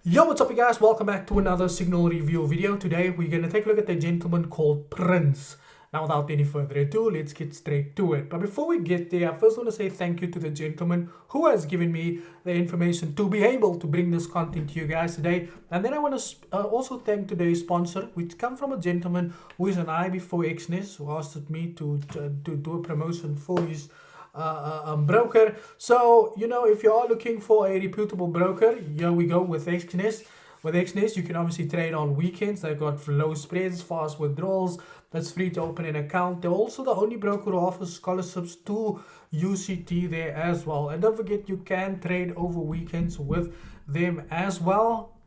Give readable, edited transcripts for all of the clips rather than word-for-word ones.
Yo, what's up you guys? Welcome back to another signal review video. Today we're going to take a look at a gentleman called Prince. Now without any further ado, let's get straight to it. But before we get there, I first want to say thank you to the gentleman who has given me the information to be able to bring this content to you guys today. And then I want to also thank today's sponsor, which comes from a gentleman who is an IB forex who asked me to do a promotion for his broker. So if you are looking for a reputable broker, here we go with XNES. With XNES, you can obviously trade on weekends. They've got low spreads, fast withdrawals. That's free to open an account. They're also the only broker who offers scholarships to UCT there as well. And don't forget, you can trade over weekends with them as well.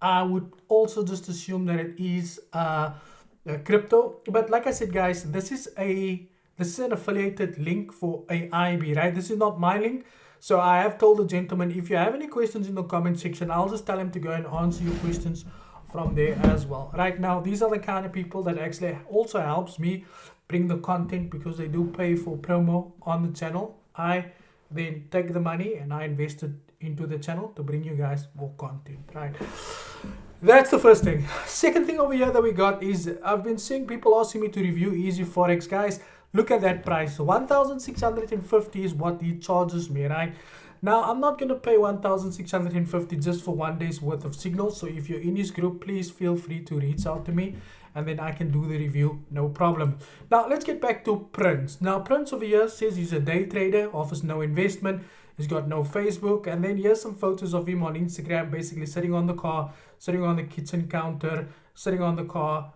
I would also just assume that it is crypto. But like I said, guys, this is an affiliated link for AIB, right? This is not my link. So I have told the gentleman, if you have any questions in the comment section, I'll just tell him to go and answer your questions from there as well. Right now, these are the kind of people that actually also helps me bring the content, because they do pay for promo on the channel. I then take the money and I invest it into the channel to bring you guys more content, right? That's the first thing. Second thing over here that we got is, I've been seeing people asking me to review Easy Forex. Guys, look at that price. 1,650 is what he charges me, right? Now, I'm not going to pay 1,650 just for 1 day's worth of signals. So if you're in his group, please feel free to reach out to me and then I can do the review, no problem. Now, let's get back to Prince. Now, Prince over here says he's a day trader, offers no investment. He's got no Facebook. And then here's some photos of him on Instagram, basically sitting on the car, sitting on the kitchen counter, sitting on the car,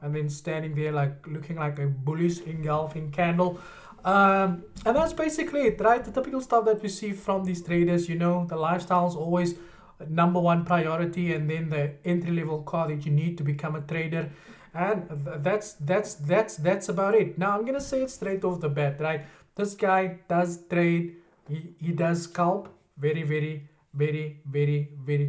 and then standing there like looking like a bullish engulfing candle. And that's basically it, right? The typical stuff that we see from these traders. The lifestyle is always number one priority, and then the entry-level car that you need to become a trader. And that's about it. Now I'm gonna say it straight off the bat, right? This guy does trade. He does scalp very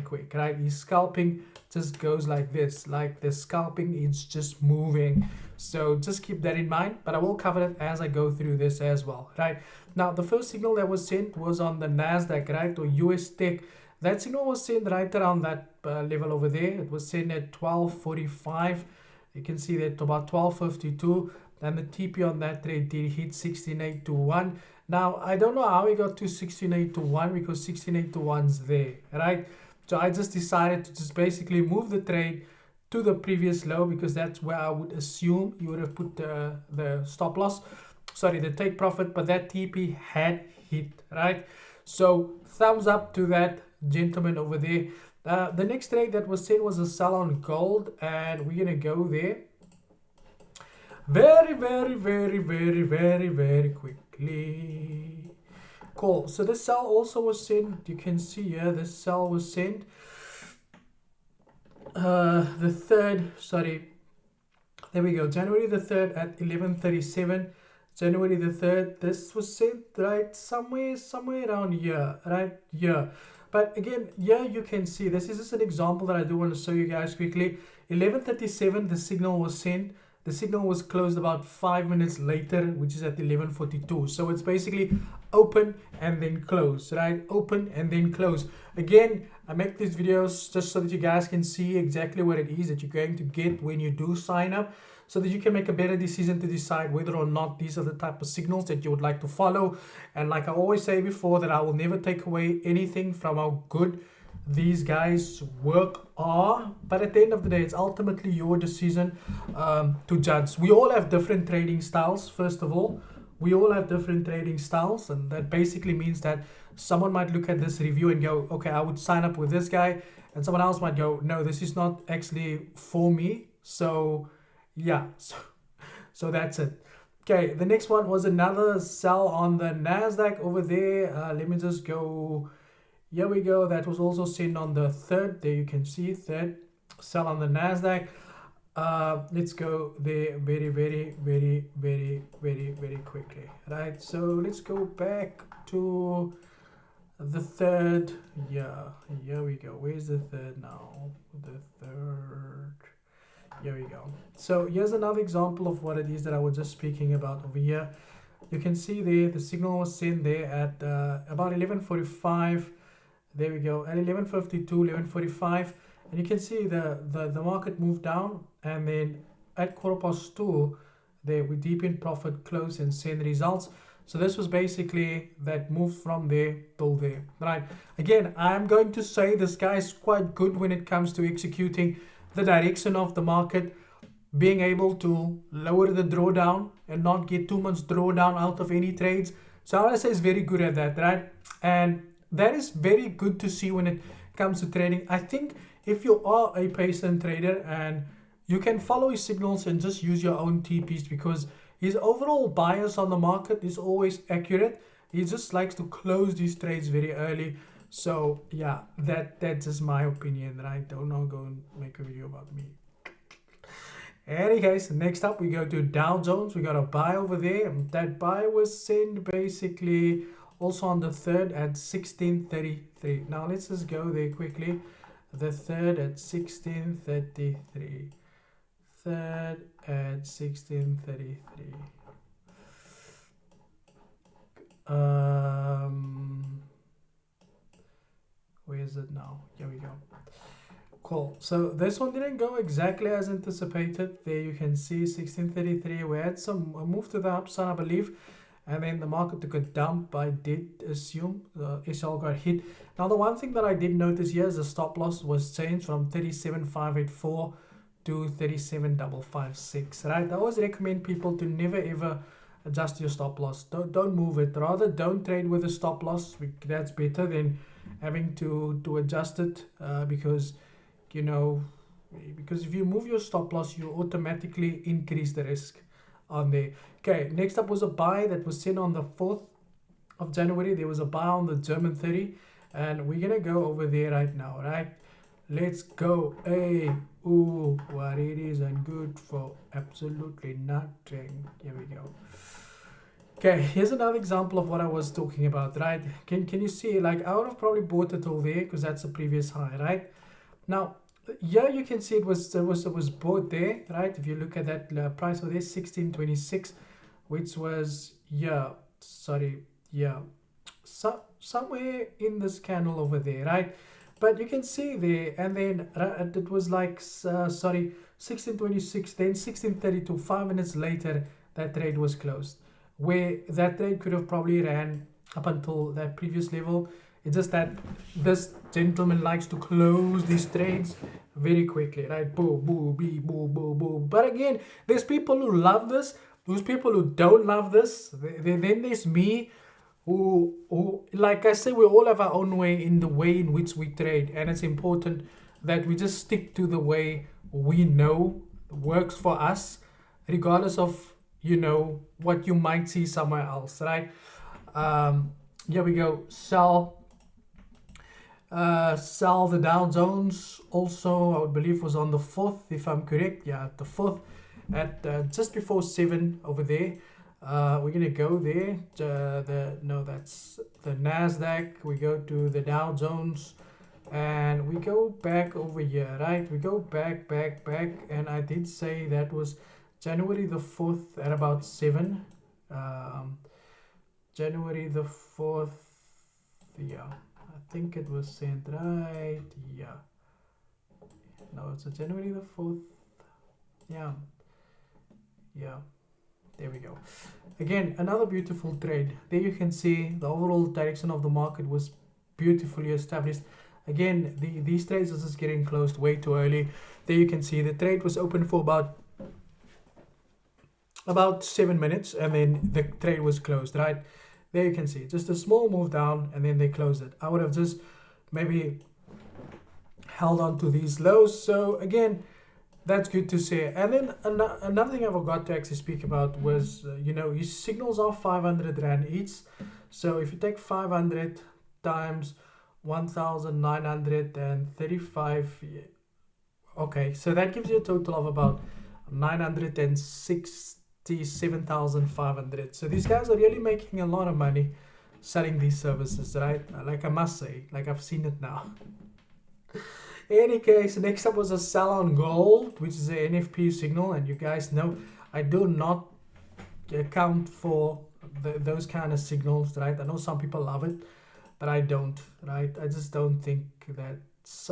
quick, right? His scalping just goes like this, like the scalping is just moving. So just keep that in mind, but I will cover it as I go through this as well, right? Now, the first signal that was sent was on the NASDAQ, right, or US Tech. That signal was sent right around that level over there. It was sent at 12.45. You can see that about 12.52, and the TP on that trade did hit 16.8 to 1. Now, I don't know how we got to 16.8 to 1, because 16.8 to 1's there, right? So I just decided to just basically move the trade to the previous low, because that's where I would assume you would have put the stop loss, sorry, the take profit, but that TP had hit, right? So thumbs up to that gentleman over there. The next trade that was sent was a sell on gold, and we're gonna go there very quickly. Cool. So this sell also was sent. You can see here this sell was sent the 3rd, sorry, there we go, January the 3rd at 11:37. January the 3rd, this was sent right somewhere around here, right here. But again, here you can see, this is just an example that I do want to show you guys quickly. 11:37, the signal was sent. The signal was closed about 5 minutes later, which is at 11:42. So it's basically open and then close, right? Open and then close. Again, I make these videos just so that you guys can see exactly what it is that you're going to get when you do sign up, so that you can make a better decision to decide whether or not these are the type of signals that you would like to follow. And like I always say before, that I will never take away anything from how good these guys work are, but at the end of the day, it's ultimately your decision to judge. We all have different trading styles. First of all, we all have different trading styles, and that basically means that someone might look at this review and go, okay, I would sign up with this guy, and someone else might go, no, this is not actually for me. So yeah, so that's it. Okay, the next one was another sell on the NASDAQ over there. Let me just go. Here we go. That was also seen on the 3rd. There you can see 3rd sell on the NASDAQ. Let's go there very quickly, right? So let's go back to the 3rd. Yeah, here we go. Where's the 3rd now? The 3rd. Here we go. So here's another example of what it is that I was just speaking about over here. You can see there the signal was sent there at about 11:45. There we go, at 11:52, 11:45, and you can see the market moved down, and then at 2:15 there we deep in profit, close and send results. So this was basically that move from there till there, right? Again, I'm going to say this guy is quite good when it comes to executing the direction of the market, being able to lower the drawdown and not get too much drawdown out of any trades. So I would say is very good at that, right? And that is very good to see when it comes to trading. I think if you are a patient trader and you can follow his signals and just use your own TPs, because his overall bias on the market is always accurate. He just likes to close these trades very early. So yeah, that's just my opinion, right? Don't know, go and make a video about me. Any case, next up we go to Dow Jones. We got a buy over there. That buy was sent basically also on the 3rd at 1633. Now let's just go there quickly. The 3rd at 1633. 3rd at 1633. Where is it now? Here we go. Cool. So this one didn't go exactly as anticipated. There you can see 1633. We had some move to the upside, I believe, and then the market took a dump. I did assume the SL got hit. Now the one thing that I did notice here is the stop loss was changed from 37,584 to 37,556, right? I always recommend people to never ever adjust your stop loss. Don't move it. Rather don't trade with a stop loss. That's better than having to adjust it, because you know, because if you move your stop loss, you automatically increase the risk on there. Okay, next up was a buy that was sent on the 4th of January. There was a buy on the German 30, and we're gonna go over there right now, right? Let's go. Hey, ooh, what it is and good for absolutely nothing. Here we go. Okay, here's another example of what I was talking about, right? Can you see, like, I would have probably bought it all there because that's the previous high, right? Now, here you can see it was bought there, right? If you look at that price over there, 1626, which was, yeah, sorry, yeah, somewhere in this candle over there, right? But you can see there, and then it was like, sorry, 1626, then 1632, 5 minutes later, that trade was closed. Where that trade could have probably ran up until that previous level. It's just that this gentleman likes to close these trades very quickly, right? Boom, boom, boom, boom, boom, boom. But again, there's people who love this. There's people who don't love this. Then there's me, who, like I say, we all have our own way in the way in which we trade. And it's important that we just stick to the way we know works for us, regardless of, you know, what you might see somewhere else, right? Here we go. Sell the Dow Jones also, I would believe, was on the 4th, if I'm correct. Yeah, the 4th at just before 7 over there. We're gonna go there. That's the NASDAQ. We go to the Dow Jones, and we go back over here, right? We go back, and I did say that was January the 4th at about 7. January the 4th, yeah, I think it was sent right, yeah. No, it's a January the 4th, yeah, there we go. Again, another beautiful trade. There you can see the overall direction of the market was beautifully established. Again, these trades are just getting closed way too early. There you can see the trade was open for about 7 minutes, and then the trade was closed, right? There you can see just a small move down, and then they closed it. I would have just maybe held on to these lows. So again, that's good to see. And then another thing I forgot to actually speak about was, you know, his signals are 500 Rand each. So if you take 500 times 1,935, okay, so that gives you a total of about 967,500. So these guys are really making a lot of money selling these services, right? Like I must say, like I've seen it now. In any case, next up was a sell on gold, which is an NFP signal, and you guys know I do not account for those kind of signals, right? I know some people love it, but I don't, right? I just don't think that's,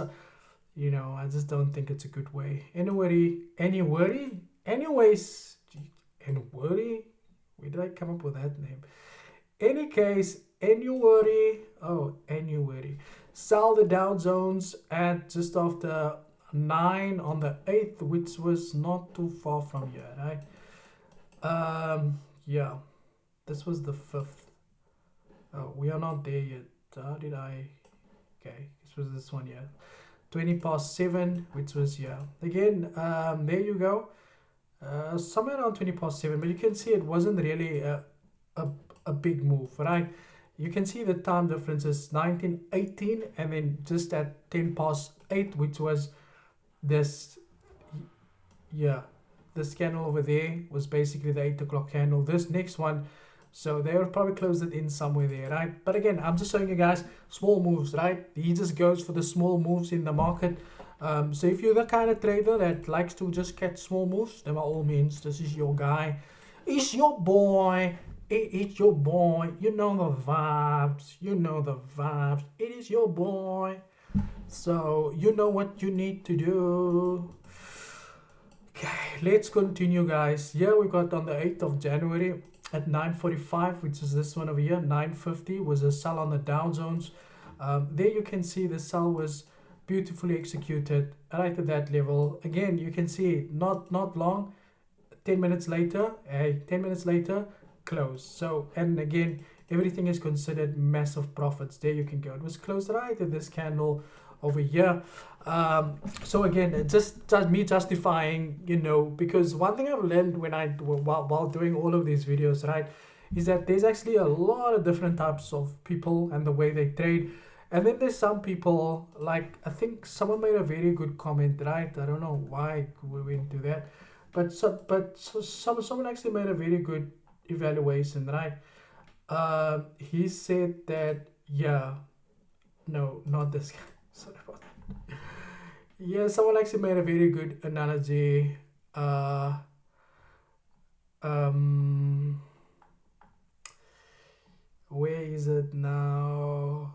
you know, I just don't think it's a good way. Anyways, where did I come up with that name? Any case, annuary. Sell the Dow Jones at just after 9 on the 8th, which was not too far from here, right? Yeah, this was the 5th. Oh, we are not there yet. Did I? Okay, this was this one, yeah. 20 past 7, which was, yeah. Again, there you go. Somewhere around 20 past 7, but you can see it wasn't really a big move, right? You can see the time difference is 1918, and then just at 10 past 8, which was this, yeah, this candle over there was basically the 8 o'clock candle. This next one, so they will probably close it in somewhere there, right? But again, I'm just showing you guys small moves, right? He just goes for the small moves in the market. So if you're the kind of trader that likes to just catch small moves, then by all means, this is your guy. It's your boy. It's your boy. You know the vibes. You know the vibes. It is your boy. So you know what you need to do. Okay, let's continue, guys. Here we got on the 8th of January at 9:45, which is this one over here. 9:50 was a sell on the Dow Jones. There you can see the sell was beautifully executed right at that level. Again, you can see not long. 10 minutes later, 10 minutes later, close. So, and again, everything is considered massive profits. There you can go. It was closed right at this candle over here. So again, just me justifying, you know, because one thing I've learned when while doing all of these videos, right, is that there's actually a lot of different types of people and the way they trade. And then there's some people, like, I think someone made a very good comment, right? I don't know why we went to that, but someone actually made a very good evaluation, right? He said that, yeah, no, not this guy. Sorry about that. Yeah, someone actually made a very good analogy. Where is it now?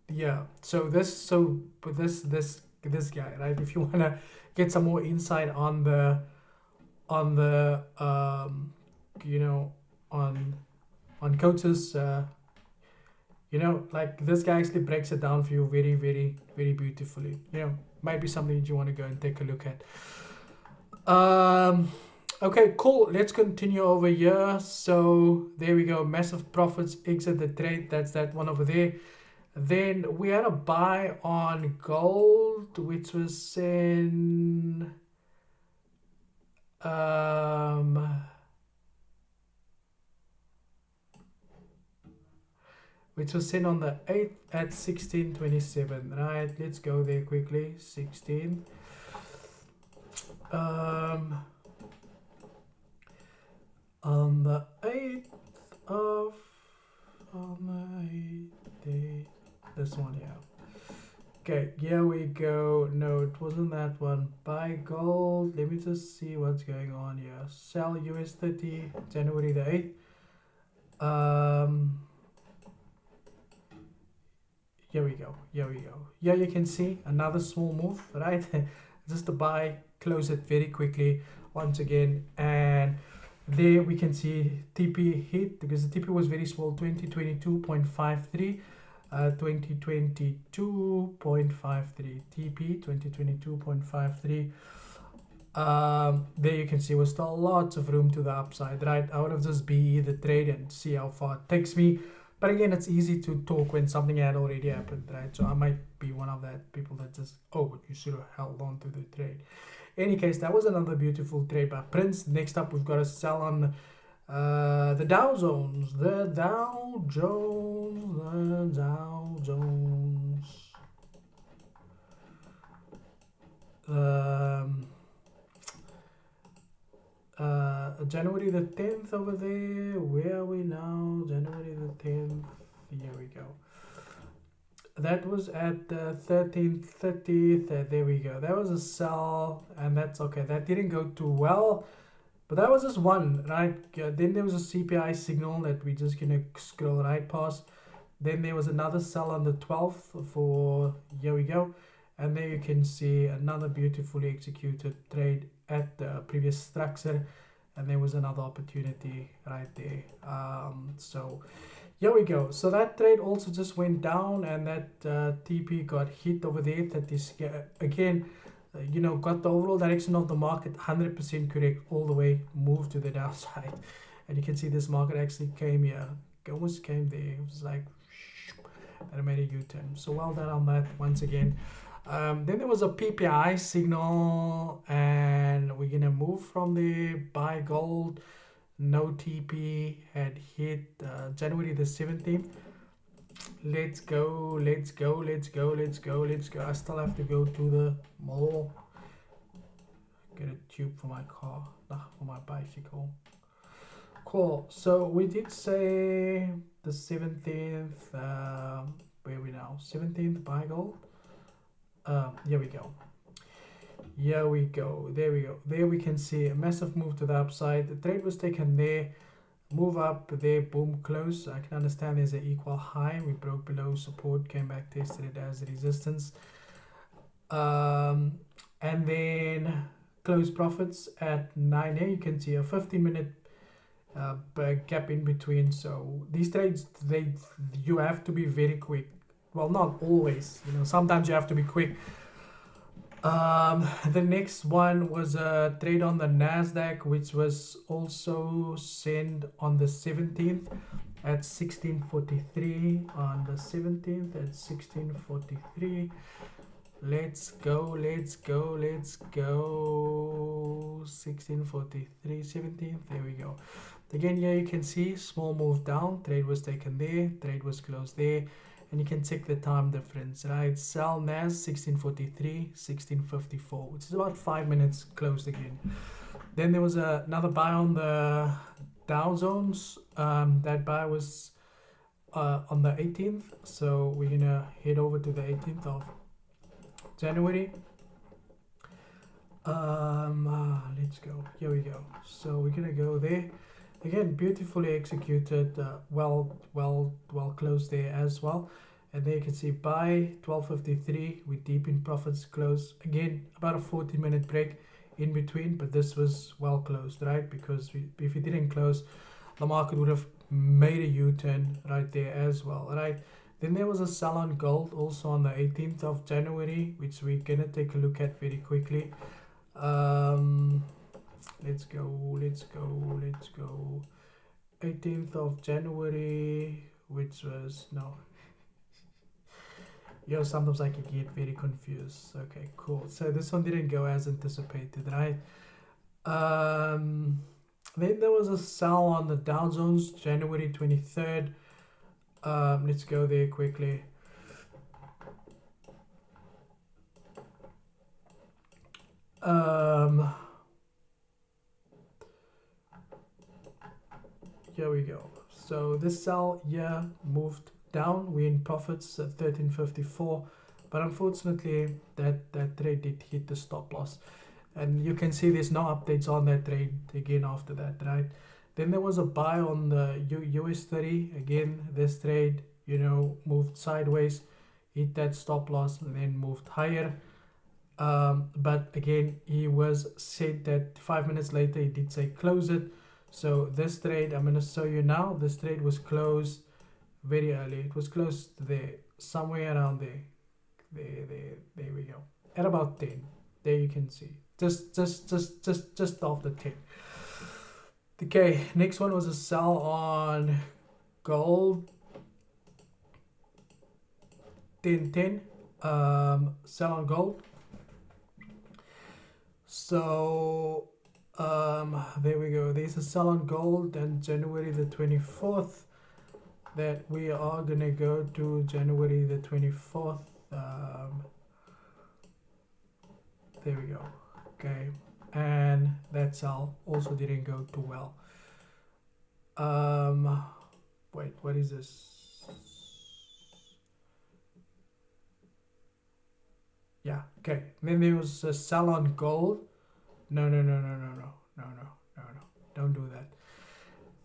Yeah, so this guy, right? If you wanna get some more insight on the you know, on coaches, you know, like this guy actually breaks it down for you very beautifully. You know, might be something that you want to go and take a look at. Okay, cool. Let's continue over here. So there we go. Massive profits, exit the trade. That's that one over there. Then we had a buy on gold, which was in which was sent on the 8th at 16:27. Right, let's go there quickly. 16. On the 8th of this one, yeah. Okay, here we go. No, it wasn't that one. Buy gold. Let me just see what's going on here. Sell US30, January the 8th. Here we go. Here you can see another small move, right? Just to buy, close it very quickly once again, and there we can see TP hit because the TP was very small, 2022.53, 2022.53 TP, 2022.53. There you can see we're still lots of room to the upside, right? I would have just be the trade and see how far it takes me. But again, it's easy to talk when something had already happened, right? So I might be one of that people that just, oh, you should have held on to the trade. Any case, that was another beautiful trade by Prince. Next up, we've got a sell on the Dow Jones. The Dow Jones. January the 10th over there. Where are we now? January the 10th. Here we go. That was at 13:30. There we go. That was a sell, and that's okay. That didn't go too well. But that was just one, right? Then there was a CPI signal that we just gonna scroll right past. Then there was another sell on the 12th for, here we go. And there you can see another beautifully executed trade at the previous structure. And there was another opportunity right there. So here we go. So that trade also just went down, and that TP got hit over there. That is, again, you know, got the overall direction of the market 100% correct all the way, moved to the downside. And you can see this market actually came here, almost came there. It was like, and it made a U-turn. So well done on that once again. Then there was a PPI signal, and we're gonna move from the buy gold. No TP had hit January the 17th. Let's go, let's go, let's go, let's go, let's go. I still have to go to the mall, get a tube for my car, for my bicycle. Cool. So we did say the 17th, where are we now? 17th buy gold. Here we go. Here we go. There we go. There we can see a massive move to the upside. The trade was taken there. Move up there, boom, close. I can understand there's an equal high. We broke below support, came back, tested it as resistance. And then close profits at 9 a. You can see a 15-minute gap in between. So these trades, you have to be very quick. Well, not always. You know, sometimes you have to be quick. The next one was a trade on the NASDAQ, which was also sent on the 17th at 1643. On the 17th at 1643. Let's go, let's go, let's go. 1643, 17th. There we go. Again, here you can see small move down. Trade was taken there. Trade was closed there. And you can check the time difference, right? Sell NAS 1643, 1654, which is about 5 minutes closed again. Then there was another buy on the Dow Jones. That buy was on the 18th. So we're gonna head over to the 18th of January. Let's go. Here we go. So we're gonna go there. Again, beautifully executed, well closed there as well. And there you can see buy 1253 with deep in profits, close. Again, about a 40-minute break in between, but this was well closed, right? Because if it didn't close, the market would have made a U-turn right there as well, right? Then there was a sell on gold also on the 18th of January, which we're gonna take a look at very quickly. Let's go, let's go, let's go. 18th of January, which was, no. Yo, sometimes I can get very confused. Okay, cool. So this one didn't go as anticipated, right? Then there was a sell on the Dow Jones, January 23rd. Let's go there quickly. Here we go. So this sell here moved down. We're in profits at 1354, but unfortunately that trade did hit the stop loss, and you can see there's no updates on that trade again after that, right? Then there was a buy on the US 30. Again, this trade, you know, moved sideways, hit that stop loss, and then moved higher. But again, he was said that 5 minutes later he did say close it. So this trade, I'm going to show you now. This trade was closed very early. It was closed there, somewhere around there. There we go. At about 10. There you can see. Just after 10. Okay, next one was a sell on gold. 1010. Sell on gold. So there we go. There's a sell on gold, and January the 24th that we are gonna go to January the 24th. There we go. Okay, and that sell also didn't go too well. Wait, what is this? Yeah, okay. Then there was a sell on gold. No. don't do that.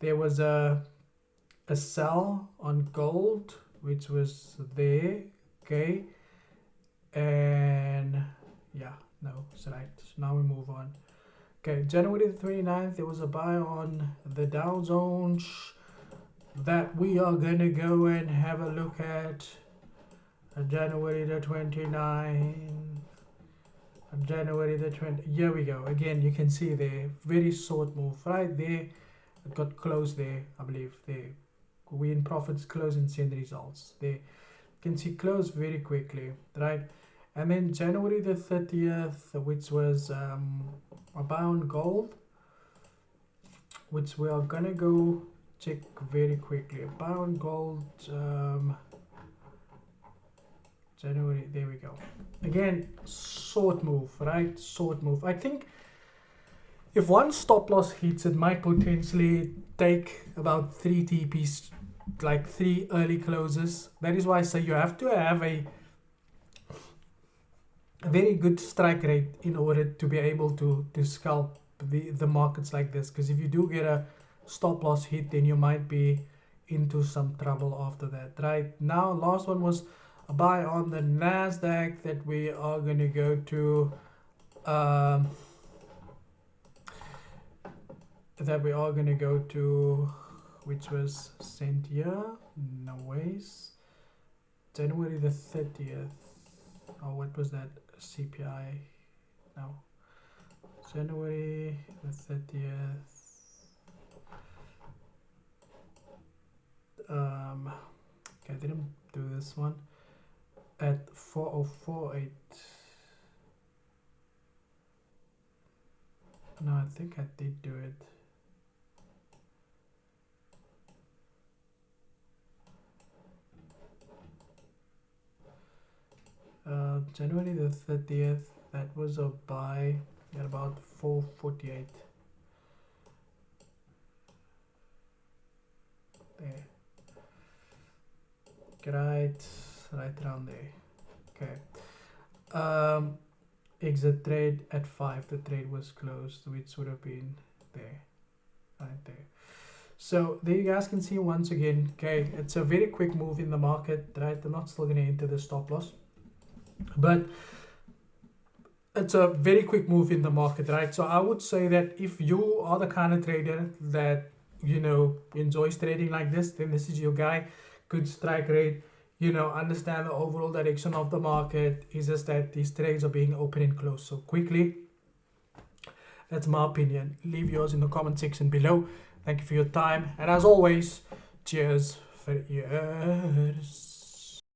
There was a sell on gold, which was there, okay, and yeah, no, it's right. So now we move on. Okay, January the 29th, there was a buy on the Dow Jones that we are gonna go and have a look at. January the 29th, January the 20th, here we go. Again, you can see there, very short move right there. It got closed there, I believe. There, we in profits, close and send results. There, you can see close very quickly, right? And then January the 30th, which was a buy on gold, which we are gonna go check very quickly. Buy on gold, January, there we go. Again, short move, right? Short move. I think if one stop loss hits, it might potentially take about 3 TPs, like 3 early closes. That is why I say you have to have a very good strike rate in order to be able to scalp the markets like this. Because if you do get a stop loss hit, then you might be into some trouble after that, right? Now, last one was a buy on the NASDAQ that we are going to go to, which was sent here, no ways, January the 30th. Oh, what was that? CPI? No. January the 30th. Okay, I didn't do this one. At 4048. No, I think I did do it. January the 30th, that was a buy at about 448. There. Right around there. Okay. Exit trade at 5. The trade was closed, which would have been there. Right there. So there you guys can see once again, okay, it's a very quick move in the market, right? I'm not still going to enter the stop loss, but it's a very quick move in the market, right? So I would say that if you are the kind of trader that, you know, enjoys trading like this, then this is your guy. Good strike rate, you know, understand the overall direction of the market. Is just that these trades are being open and closed so quickly. That's my opinion. Leave yours in the comment section below. Thank you for your time, and as always, cheers for yours.